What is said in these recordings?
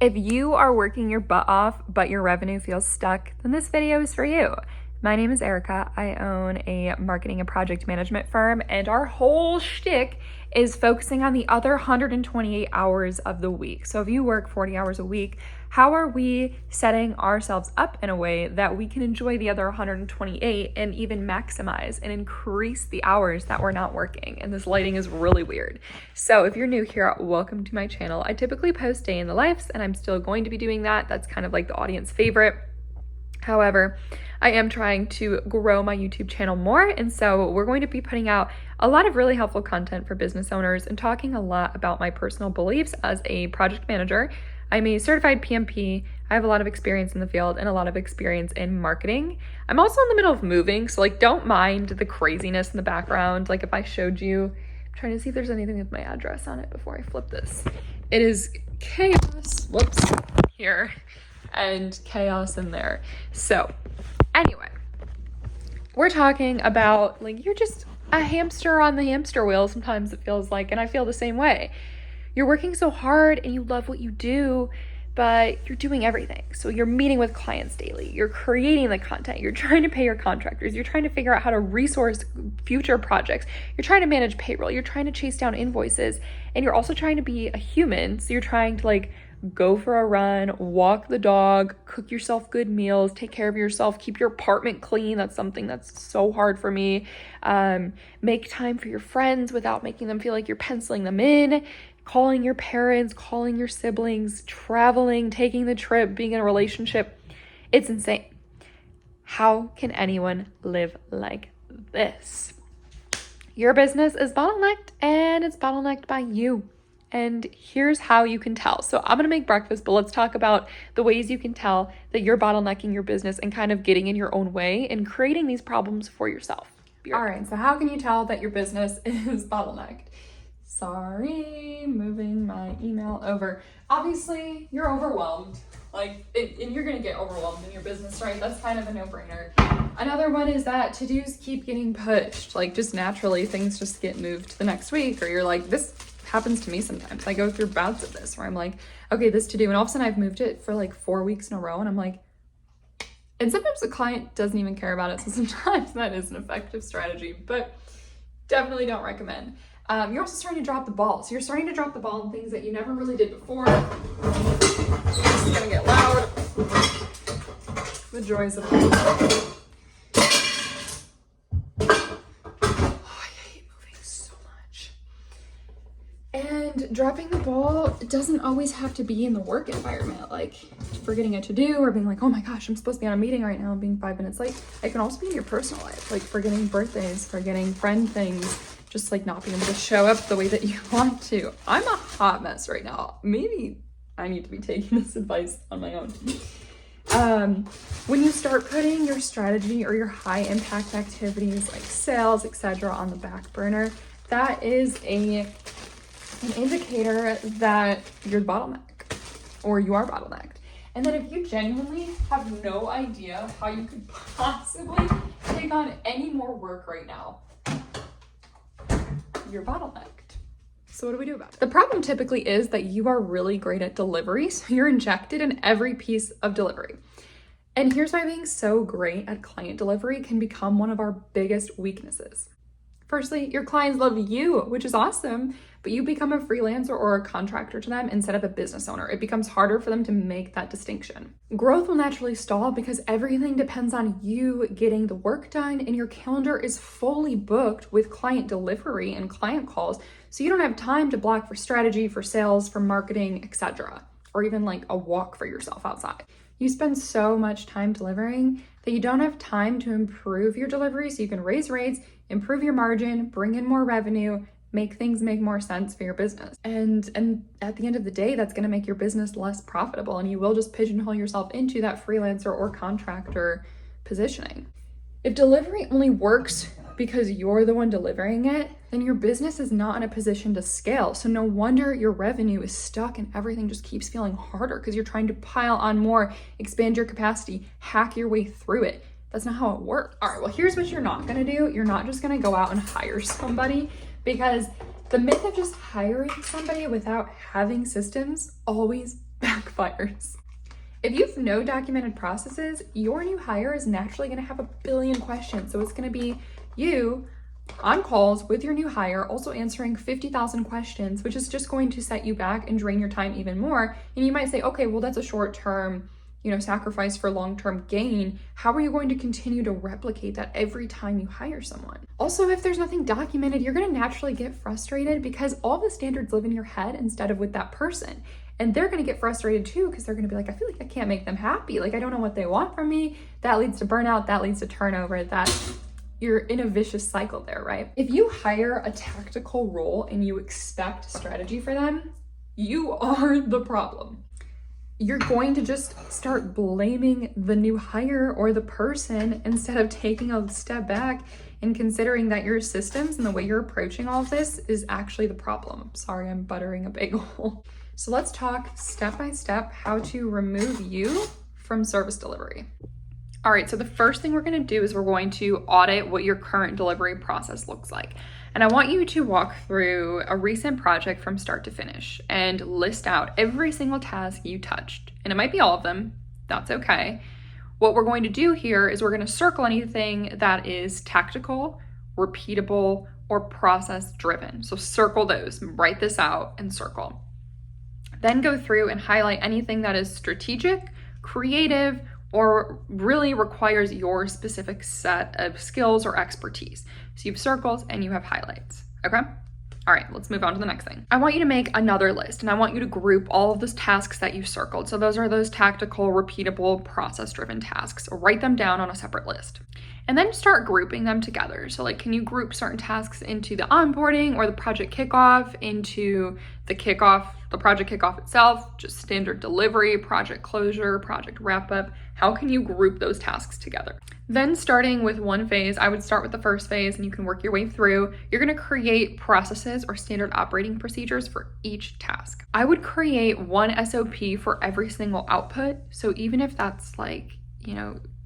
If you are working your butt off, but your revenue feels stuck, then this video is for you. My name is Erica. I own a marketing and project management firm, and our whole shtick is focusing on the other 128 hours of the week. So if you work 40 hours a week, how are we setting ourselves up in a way that we can enjoy the other 128 and even maximize and increase the hours that we're not working? And this lighting is really weird. So if you're new here, welcome to my channel. I typically post day in the lives, and I'm still going to be doing that. That's kind of like the audience favorite. However, I am trying to grow my YouTube channel more, and so we're going to be putting out a lot of really helpful content for business owners and talking a lot about my personal beliefs as a project manager. I'm a certified PMP. I have a lot of experience in the field and a lot of experience in marketing. I'm also in the middle of moving, so don't mind the craziness in the background. If I showed you, I'm trying to see if there's anything with my address on it before I flip this. It is chaos, here, and chaos in there. So anyway, we're talking about you're just a hamster on the hamster wheel, sometimes it feels like, and I feel the same way. You're working so hard and you love what you do, but you're doing everything. So you're meeting with clients daily, you're creating the content, you're trying to pay your contractors, you're trying to figure out how to resource future projects, you're trying to manage payroll, you're trying to chase down invoices, and you're also trying to be a human. So you're trying to go for a run, walk the dog, cook yourself good meals, take care of yourself, keep your apartment clean. That's something that's so hard for me. Make time for your friends without making them feel like you're penciling them in, calling your parents, calling your siblings, traveling, taking the trip, being in a relationship. It's insane. How can anyone live like this? Your business is bottlenecked, and it's bottlenecked by you. And here's how you can tell. So I'm going to make breakfast, but let's talk about the ways you can tell that you're bottlenecking your business and kind of getting in your own way and creating these problems for yourself. All right, so how can you tell that your business is bottlenecked? Sorry, moving my email over. Obviously, you're overwhelmed. And you're going to get overwhelmed in your business, right? That's kind of a no-brainer. Another one is that to-dos keep getting pushed. Just naturally, things just get moved to the next week, or you're this happens to me sometimes. I go through bouts of this where I'm okay, this to do, and all of a sudden I've moved it for 4 weeks in a row, and I'm and sometimes the client doesn't even care about it, so sometimes that is an effective strategy, but definitely don't recommend. You're also starting to drop the ball. So you're starting to drop the ball in things that you never really did before. This is gonna get loud. The joys of it. And dropping the ball doesn't always have to be in the work environment, forgetting a to-do or being oh my gosh, I'm supposed to be on a meeting right now and being 5 minutes late. It can also be in your personal life, forgetting birthdays, forgetting friend things, just not being able to show up the way that you want to. I'm a hot mess right now. Maybe I need to be taking this advice on my own. When you start putting your strategy or your high impact activities like sales, etc. on the back burner, that is an indicator that you're bottlenecked or you are bottlenecked. And then if you genuinely have no idea how you could possibly take on any more work right now, you're bottlenecked. So what do we do about it? The problem typically is that you are really great at delivery, so you're injected in every piece of delivery. And here's why being so great at client delivery can become one of our biggest weaknesses. Firstly, your clients love you, which is awesome, but you become a freelancer or a contractor to them instead of a business owner. It becomes harder for them to make that distinction. Growth will naturally stall because everything depends on you getting the work done, and your calendar is fully booked with client delivery and client calls, so you don't have time to block for strategy, for sales, for marketing, etc., or even a walk for yourself outside. You spend so much time delivering that you don't have time to improve your delivery so you can raise rates, improve your margin, bring in more revenue, make things make more sense for your business. And at the end of the day, that's going to make your business less profitable, and you will just pigeonhole yourself into that freelancer or contractor positioning. If delivery only works because you're the one delivering it, then your business is not in a position to scale. So no wonder your revenue is stuck and everything just keeps feeling harder because you're trying to pile on more, expand your capacity, hack your way through it. That's not how it works. All right, well, here's what you're not gonna do. You're not just gonna go out and hire somebody, because the myth of just hiring somebody without having systems always backfires. If you have no documented processes, your new hire is naturally going to have a billion questions. So it's going to be you on calls with your new hire, also answering 50,000 questions, which is just going to set you back and drain your time even more. And you might say, okay, well, that's a short-term, sacrifice for long-term gain. How are you going to continue to replicate that every time you hire someone? Also, if there's nothing documented, you're going to naturally get frustrated because all the standards live in your head instead of with that person. And they're going to get frustrated too because they're going to be like, I feel like I can't make them happy. Like, I don't know what they want from me. That leads to burnout. That leads to turnover. You're in a vicious cycle there, right? If you hire a tactical role and you expect strategy for them, you are the problem. You're going to just start blaming the new hire or the person instead of taking a step back and considering that your systems and the way you're approaching all of this is actually the problem. Sorry, I'm buttering a bagel. So let's talk step by step how to remove you from service delivery. All right, so the first thing we're going to do is we're going to audit what your current delivery process looks like. And I want you to walk through a recent project from start to finish and list out every single task you touched. And it might be all of them, that's okay. What we're going to do here is we're going to circle anything that is tactical, repeatable, or process driven. So circle those, write this out and circle. Then go through and highlight anything that is strategic, creative, or really requires your specific set of skills or expertise. So you have circles and you have highlights, okay? All right, let's move on to the next thing. I want you to make another list and I want you to group all of those tasks that you circled. So those are those tactical, repeatable, process-driven tasks. Write them down on a separate list. And then start grouping them together. So like, can you group certain tasks into the onboarding or the project kickoff, into the kickoff, the project kickoff itself, just standard delivery, project closure, project wrap up? How can you group those tasks together? Then starting with one phase, I would start with the first phase and you can work your way through. You're gonna create processes or standard operating procedures for each task. I would create one SOP for every single output. So even if that's like,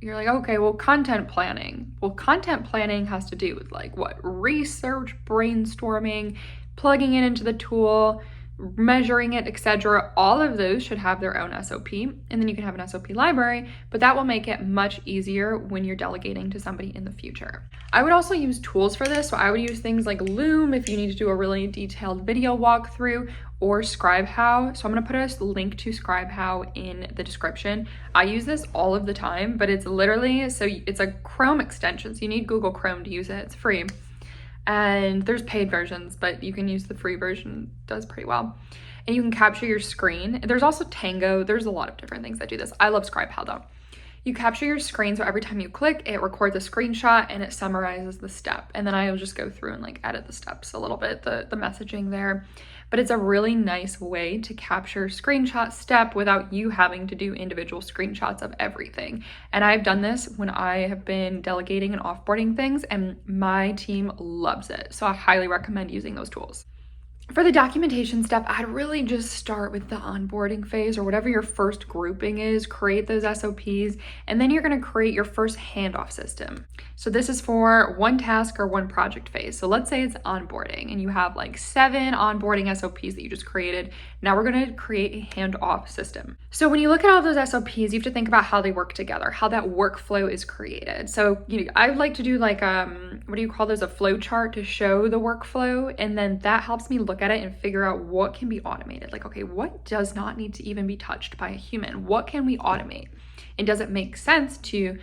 you're like, okay, well, content planning. Well, content planning has to do with like what? Research, brainstorming, plugging it into the tool, measuring it, etc. All of those should have their own SOP, and then you can have an SOP library, but that will make it much easier when you're delegating to somebody in the future. I would also use tools for this. So I would use things like Loom if you need to do a really detailed video walkthrough, or ScribeHow. So I'm gonna put a link to ScribeHow in the description. I use this all of the time, but it's literally, so it's a Chrome extension. So you need Google Chrome to use it, it's free. And there's paid versions, but you can use the free version, it does pretty well. And you can capture your screen. There's also Tango, there's a lot of different things that do this. I love ScribeHow though. You capture your screen, so every time you click, it records a screenshot and it summarizes the step. And then I'll just go through and like edit the steps a little bit, the messaging there. But it's a really nice way to capture screenshot step without you having to do individual screenshots of everything. And I've done this when I have been delegating and offboarding things, and my team loves it. So I highly recommend using those tools. For the documentation step, I'd really just start with the onboarding phase or whatever your first grouping is, create those SOPs, and then you're gonna create your first handoff system. So this is for one task or one project phase. So let's say it's onboarding and you have like 7 onboarding SOPs that you just created. Now we're gonna create a handoff system. So when you look at all those SOPs, you have to think about how they work together, how that workflow is created. So I would like to do like, what do you call those? A flow chart to show the workflow. And then that helps me look at it and figure out what can be automated. Like, okay, what does not need to even be touched by a human? What can we automate? And does it make sense to,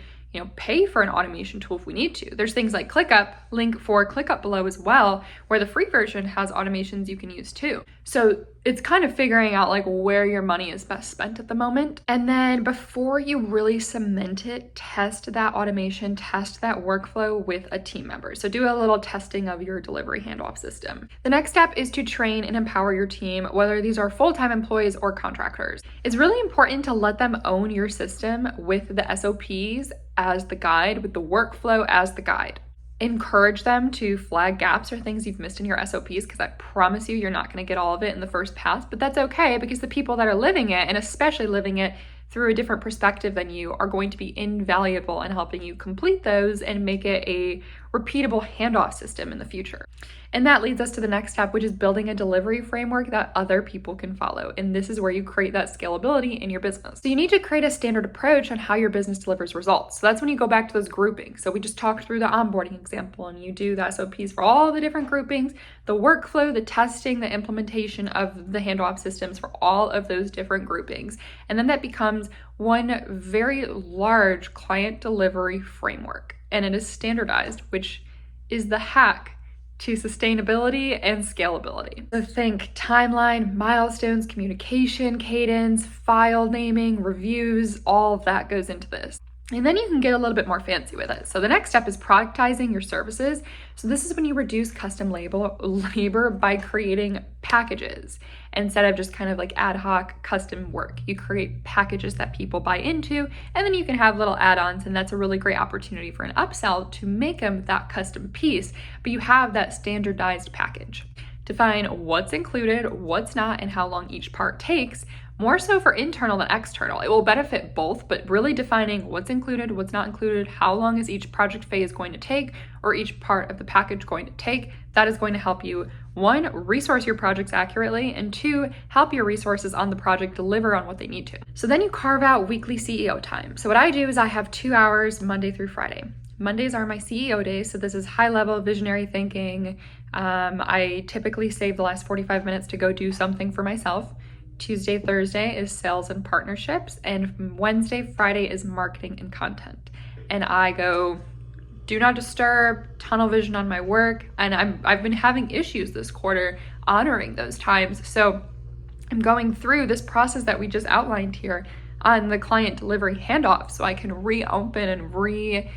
pay for an automation tool if we need to? There's things like ClickUp, link for ClickUp below as well, where the free version has automations you can use too. So it's kind of figuring out like where your money is best spent at the moment. And then before you really cement it, test that automation, test that workflow with a team member. So do a little testing of your delivery handoff system. The next step is to train and empower your team, whether these are full-time employees or contractors. It's really important to let them own your system with the SOPs as the guide, with the workflow as the guide. Encourage them to flag gaps or things you've missed in your SOPs, because I promise you, you're not going to get all of it in the first pass, but that's okay, because the people that are living it, and especially living it through a different perspective than you, are going to be invaluable in helping you complete those and make it a repeatable handoff system in the future. And that leads us to the next step, which is building a delivery framework that other people can follow. And this is where you create that scalability in your business. So you need to create a standard approach on how your business delivers results. So that's when you go back to those groupings. So we just talked through the onboarding example, and you do the SOPs for all the different groupings, the workflow, the testing, the implementation of the handoff systems for all of those different groupings. And then that becomes one very large client delivery framework. And it is standardized, which is the hack to sustainability and scalability. So think timeline, milestones, communication, cadence, file naming, reviews, all of that goes into this. And then you can get a little bit more fancy with it. So the next step is productizing your services. So this is when you reduce custom labor by creating packages instead of just kind of like ad hoc custom work. You create packages that people buy into, and then you can have little add-ons, and that's a really great opportunity for an upsell to make them that custom piece, but you have that standardized package. Define what's included, what's not, and how long each part takes, more so for internal than external. It will benefit both, but really defining what's included, what's not included, how long is each project phase going to take, or each part of the package going to take, that is going to help you, one, resource your projects accurately, and two, help your resources on the project deliver on what they need to. So then you carve out weekly CEO time. So what I do is I have 2 hours Monday through Friday. Mondays are my CEO days, so this is high-level visionary thinking. I typically save the last 45 minutes to go do something for myself. Tuesday, Thursday is sales and partnerships, and Wednesday, Friday is marketing and content. And I go do not disturb, tunnel vision on my work, and I've been having issues this quarter honoring those times. So I'm going through this process that we just outlined here on the client delivery handoff so I can reopen and reopen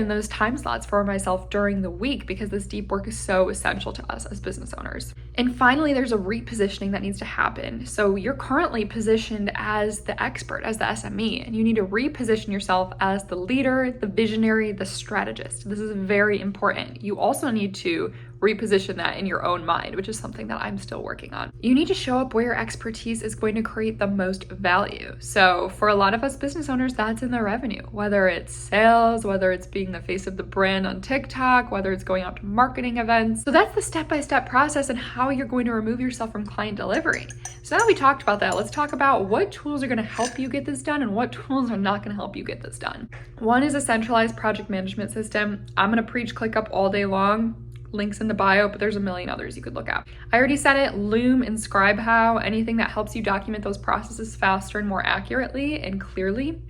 those time slots for myself during the week, because this deep work is so essential to us as business owners. And finally, there's a repositioning that needs to happen. So you're currently positioned as the expert, as the SME, and you need to reposition yourself as the leader, the visionary, the strategist. This is very important. You also need to reposition that in your own mind, which is something that I'm still working on. You need to show up where your expertise is going to create the most value. So for a lot of us business owners, that's in the revenue, whether it's sales, whether it's being the face of the brand on TikTok, whether it's going out to marketing events. So that's the step-by-step process and how you're going to remove yourself from client delivery. So now we talked about that, let's talk about what tools are going to help you get this done and what tools are not going to help you get this done. One is a centralized project management system. I'm going to preach ClickUp all day long. Links in the bio, but there's a million others you could look at. I already said it, Loom and ScribeHow, anything that helps you document those processes faster and more accurately and clearly.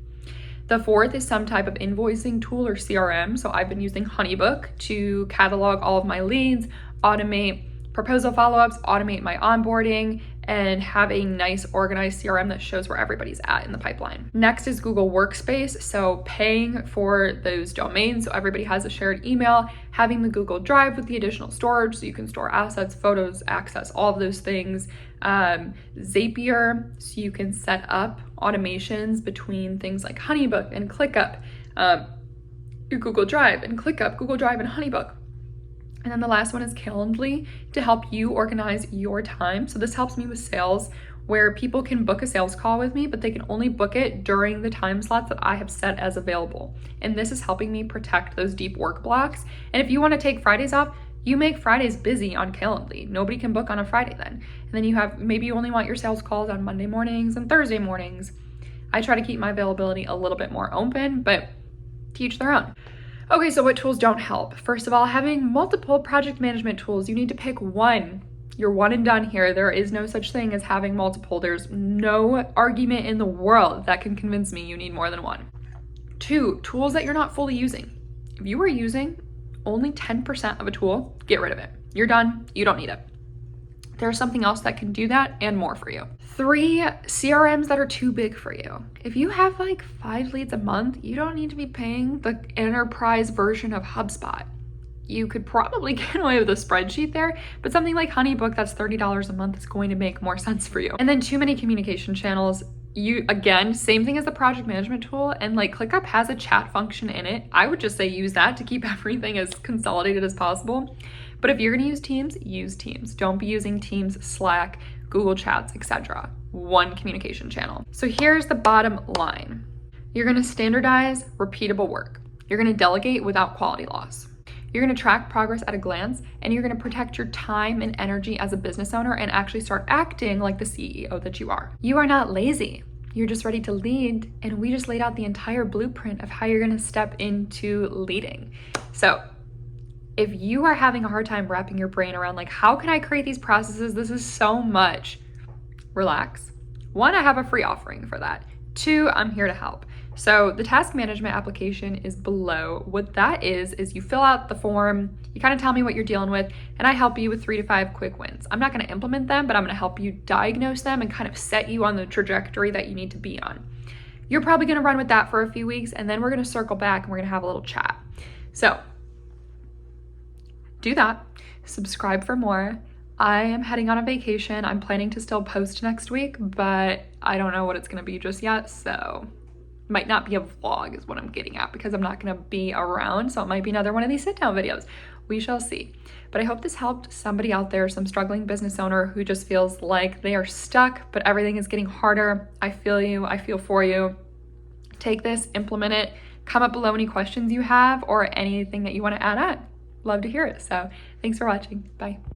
The fourth is some type of invoicing tool or CRM. So I've been using Honeybook to catalog all of my leads, automate proposal follow-ups, automate my onboarding, and have a nice organized CRM that shows where everybody's at in the pipeline. Next is Google Workspace. So paying for those domains so everybody has a shared email, having the Google Drive with the additional storage so you can store assets, photos, access, all of those things. Zapier, so you can set up automations between things like Honeybook and ClickUp, your Google Drive and ClickUp, Google Drive and Honeybook. And then the last one is Calendly to help you organize your time. So this helps me with sales, where people can book a sales call with me, but they can only book it during the time slots that I have set as available. And this is helping me protect those deep work blocks. And if you want to take Fridays off, you make Fridays busy on Calendly. Nobody can book on a Friday then. And then you have, maybe you only want your sales calls on Monday mornings and Thursday mornings. I try to keep my availability a little bit more open, but to each their own. Okay, so what tools don't help? First of all, having multiple project management tools. You need to pick one. You're one and done here. There is no such thing as having multiple. There's no argument in the world that can convince me you need more than one. 2, tools that you're not fully using. If you are using only 10% of a tool, get rid of it. You're done. You don't need it. There's something else that can do that and more for you. 3, CRMs that are too big for you. If you have like 5 leads a month, you don't need to be paying the enterprise version of HubSpot. You could probably get away with a spreadsheet there, but something like Honeybook that's $30 a month is going to make more sense for you. And then too many communication channels. Again, same thing as the project management tool, and like ClickUp has a chat function in it. I would just say use that to keep everything as consolidated as possible. But if you're gonna use Teams, use Teams. Don't be using Teams, Slack, Google Chats, etc. One communication channel. So here's the bottom line. You're gonna standardize repeatable work. You're gonna delegate without quality loss. You're gonna track progress at a glance, and you're gonna protect your time and energy as a business owner and actually start acting like the CEO that you are. You are not lazy. You're just ready to lead, and we just laid out the entire blueprint of how you're gonna step into leading. So if you are having a hard time wrapping your brain around like, how can I create these processes? This is so much. Relax. 1, I have a free offering for that. 2, I'm here to help. So the task management application is below. What that is you fill out the form, you kind of tell me what you're dealing with, and I help you with 3 to 5 quick wins. I'm not going to implement them, but I'm going to help you diagnose them and kind of set you on the trajectory that you need to be on. You're probably going to run with that for a few weeks, and then we're going to circle back and we're going to have a little chat. So do that. Subscribe for more. I am heading on a vacation. I'm planning to still post next week, but I don't know what it's going to be just yet, so might not be a vlog is what I'm getting at, because I'm not going to be around, so it might be another one of these sit down videos. We shall see. But I hope this helped somebody out there, some struggling business owner who just feels like they are stuck, but everything is getting harder. I feel you. I feel for you. Take this, implement it, comment below any questions you have or anything that you want to add on. Love to hear it. So thanks for watching. Bye.